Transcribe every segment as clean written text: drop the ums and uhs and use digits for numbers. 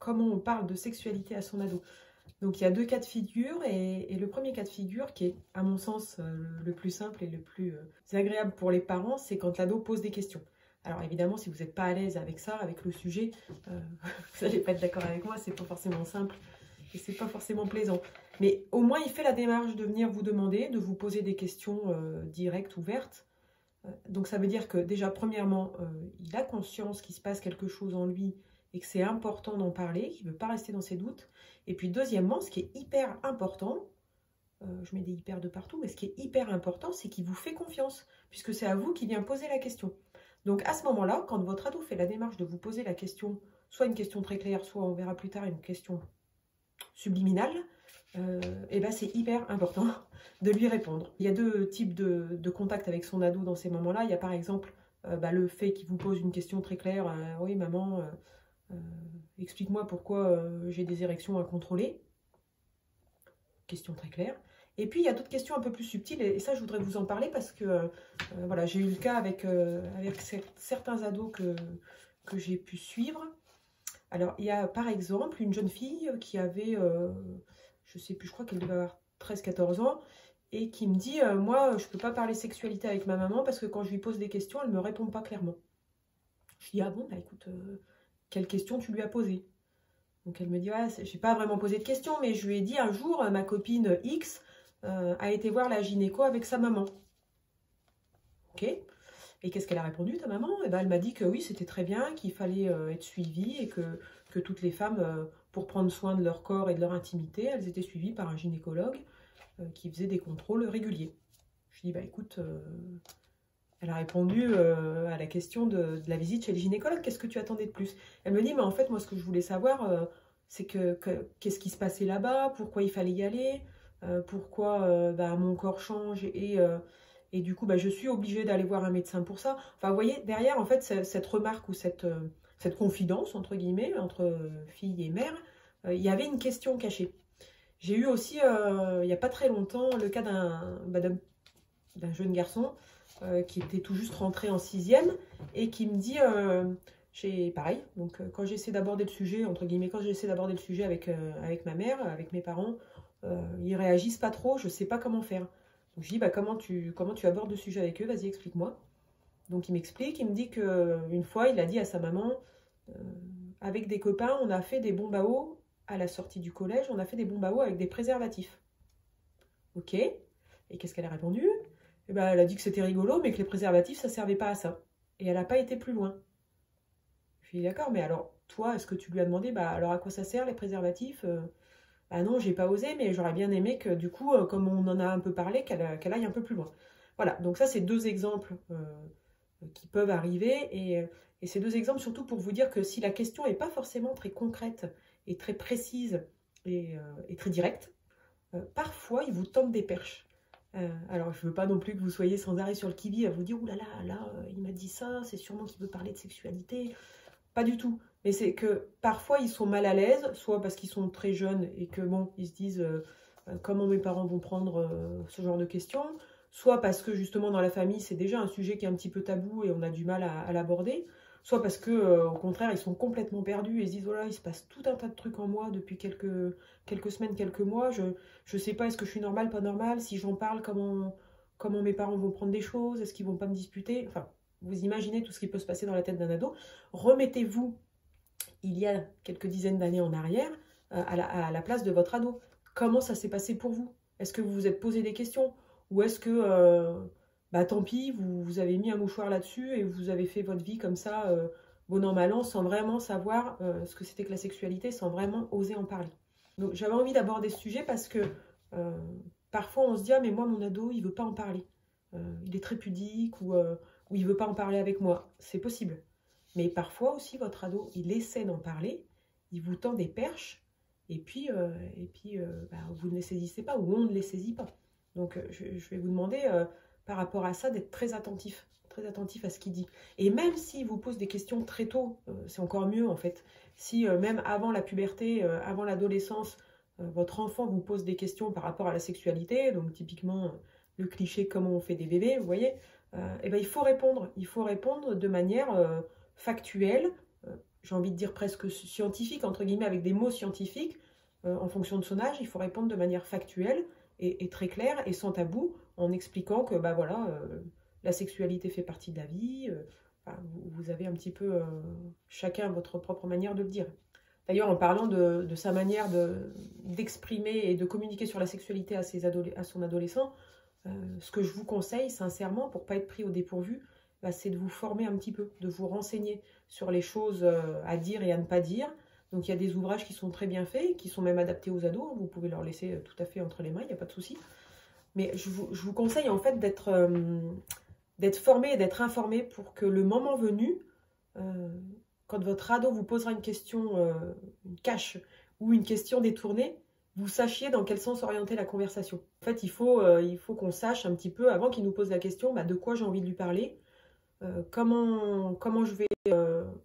comment on parle de sexualité à son ado. Donc il y a deux cas de figure et le premier cas de figure qui est à mon sens le plus simple et le plus agréable pour les parents, c'est quand l'ado pose des questions. Alors évidemment si vous n'êtes pas à l'aise avec ça, avec le sujet, vous n'allez pas être d'accord avec moi, c'est pas forcément simple et c'est pas forcément plaisant. Mais au moins il fait la démarche de venir vous demander, de vous poser des questions directes, ouvertes. Donc ça veut dire que déjà premièrement, il a conscience qu'il se passe quelque chose en lui et que c'est important d'en parler, qu'il ne veut pas rester dans ses doutes. Et puis deuxièmement, ce qui est hyper important, je mets des hyper de partout, mais ce qui est hyper important, c'est qu'il vous fait confiance, puisque c'est à vous qui vient poser la question. Donc à ce moment-là, quand votre ado fait la démarche de vous poser la question, soit une question très claire, soit on verra plus tard une question subliminale, et ben c'est hyper important de lui répondre. Il y a deux types de contact avec son ado dans ces moments-là. Il y a par exemple le fait qu'il vous pose une question très claire, oui maman, explique-moi pourquoi j'ai des érections incontrôlées. Question très claire. Et puis il y a d'autres questions un peu plus subtiles, et ça je voudrais vous en parler parce que voilà, j'ai eu le cas avec certains ados que j'ai pu suivre. Alors il y a par exemple une jeune fille qui avait, je sais plus, je crois qu'elle devait avoir 13-14 ans, et qui me dit, moi je peux pas parler sexualité avec ma maman parce que quand je lui pose des questions, elle me répond pas clairement. Je dis, ah bon, bah écoute, quelle question tu lui as posée? Donc elle me dit, ouais, j'ai pas vraiment posé de questions, mais je lui ai dit un jour, ma copine X a été voir la gynéco avec sa maman. Ok. Et qu'est-ce qu'elle a répondu, ta maman? Eh ben, elle m'a dit que oui, c'était très bien, qu'il fallait être suivie et que toutes les femmes, pour prendre soin de leur corps et de leur intimité, elles étaient suivies par un gynécologue qui faisait des contrôles réguliers. Je dis, bah écoute, elle a répondu à la question de la visite chez le gynécologue. Qu'est-ce que tu attendais de plus? Elle me dit, mais en fait, moi, ce que je voulais savoir, c'est qu'est-ce qui se passait là-bas, pourquoi il fallait y aller, pourquoi mon corps change et du coup, je suis obligée d'aller voir un médecin pour ça. Enfin, vous voyez, derrière, en fait, cette remarque ou cette confidence, entre guillemets, entre fille et mère, il y avait une question cachée. J'ai eu aussi, il n'y a pas très longtemps, le cas d'un jeune garçon qui était tout juste rentré en 6e et qui me dit, pareil, donc quand j'essaie d'aborder le sujet, entre guillemets, quand j'essaie d'aborder le sujet avec ma mère, avec mes parents, ils réagissent pas trop, je sais pas comment faire. Donc je dis, comment tu abordes le sujet avec eux, vas-y explique-moi. Donc il m'explique, il me dit qu'une fois il a dit à sa maman, avec des copains on a fait des bombes à eau, à la sortie du collège, on a fait des bombes à eau avec des préservatifs. Ok, et qu'est-ce qu'elle a répondu? Eh ben, elle a dit que c'était rigolo, mais que les préservatifs, ça ne servait pas à ça. Et elle n'a pas été plus loin. Je lui ai dit, d'accord, mais alors, toi, est-ce que tu lui as demandé, alors à quoi ça sert les préservatifs? Ah non, j'ai pas osé, mais j'aurais bien aimé que, du coup, comme on en a un peu parlé, qu'elle aille un peu plus loin. Voilà, donc ça, c'est deux exemples qui peuvent arriver. Et ces deux exemples, surtout pour vous dire que si la question n'est pas forcément très concrète et très précise et très directe, parfois, ils vous tendent des perches. Alors, je ne veux pas non plus que vous soyez sans arrêt sur le qui-vive à vous dire « Ouh là là, il m'a dit ça, c'est sûrement qu'il veut parler de sexualité. » Pas du tout. Mais c'est que parfois, ils sont mal à l'aise, soit parce qu'ils sont très jeunes et que, bon, ils se disent comment mes parents vont prendre ce genre de questions, soit parce que, justement, dans la famille, c'est déjà un sujet qui est un petit peu tabou et on a du mal à l'aborder, soit parce que, au contraire, ils sont complètement perdus et se disent « Oh là, il se passe tout un tas de trucs en moi depuis quelques semaines, quelques mois, je ne sais pas, est-ce que je suis normale, pas normale, si j'en parle, comment mes parents vont prendre des choses, est-ce qu'ils vont pas me disputer ?» Enfin, vous imaginez tout ce qui peut se passer dans la tête d'un ado. Remettez-vous, il y a quelques dizaines d'années en arrière, à la place de votre ado. Comment ça s'est passé pour vous? Est-ce que vous vous êtes posé des questions? Ou est-ce que, tant pis, vous avez mis un mouchoir là-dessus et vous avez fait votre vie comme ça, bon an, mal an, sans vraiment savoir ce que c'était que la sexualité, sans vraiment oser en parler. Donc j'avais envie d'aborder ce sujet parce que parfois on se dit « Ah mais moi mon ado il veut pas en parler, il est très pudique ou il veut pas en parler avec moi ». C'est possible. Mais parfois aussi votre ado il essaie d'en parler, il vous tend des perches et puis vous ne les saisissez pas ou on ne les saisit pas. Donc je vais vous demander par rapport à ça d'être très attentif à ce qu'il dit. Et même s'il vous pose des questions très tôt, c'est encore mieux en fait. Si même avant la puberté, avant l'adolescence, votre enfant vous pose des questions par rapport à la sexualité, donc typiquement le cliché comment on fait des bébés, vous voyez, il faut répondre de manière factuelle, j'ai envie de dire presque scientifique, entre guillemets, avec des mots scientifiques. En fonction de son âge, il faut répondre de manière factuelle et très claire et sans tabou, en expliquant que bah voilà, la sexualité fait partie de la vie. Enfin, vous avez un petit peu chacun votre propre manière de le dire. D'ailleurs, en parlant de sa manière d'exprimer et de communiquer sur la sexualité à son adolescent, ce que je vous conseille sincèrement pour ne pas être pris au dépourvu, bah, c'est de vous former un petit peu, de vous renseigner sur les choses à dire et à ne pas dire. Donc il y a des ouvrages qui sont très bien faits, qui sont même adaptés aux ados, vous pouvez leur laisser tout à fait entre les mains, il n'y a pas de souci. Mais je vous conseille en fait d'être formé et d'être informé pour que le moment venu, quand votre ado vous posera une question, une cache ou une question détournée, vous sachiez dans quel sens orienter la conversation. En fait, il faut qu'on sache un petit peu, avant qu'il nous pose la question, bah, de quoi j'ai envie de lui parler, comment je vais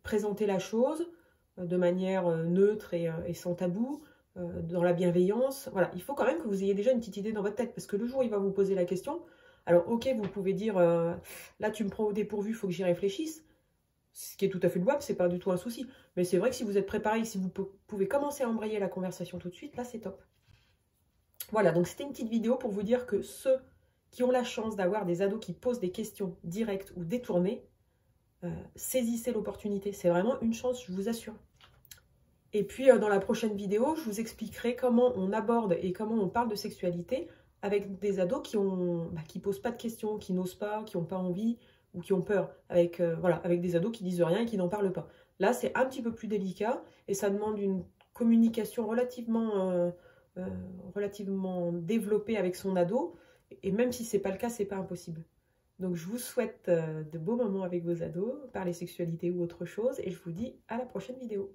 présenter la chose de manière neutre et sans tabou, dans la bienveillance. Voilà, il faut quand même que vous ayez déjà une petite idée dans votre tête, parce que le jour où il va vous poser la question, alors ok, vous pouvez dire, là tu me prends au dépourvu, il faut que j'y réfléchisse, ce qui est tout à fait louable, c'est pas du tout un souci. Mais c'est vrai que si vous êtes préparé, si vous pouvez commencer à embrayer la conversation tout de suite, là c'est top. Voilà, donc c'était une petite vidéo pour vous dire que ceux qui ont la chance d'avoir des ados qui posent des questions directes ou détournées, saisissez l'opportunité. C'est vraiment une chance, je vous assure. Et puis dans la prochaine vidéo, je vous expliquerai comment on aborde et comment on parle de sexualité avec des ados qui posent pas de questions, qui n'osent pas, qui n'ont pas envie ou qui ont peur. Avec des ados qui disent rien et qui n'en parlent pas. Là, c'est un petit peu plus délicat et ça demande une communication relativement développée avec son ado. Et même si c'est pas le cas, c'est pas impossible. Donc je vous souhaite de beaux moments avec vos ados, parler sexualité ou autre chose, et je vous dis à la prochaine vidéo.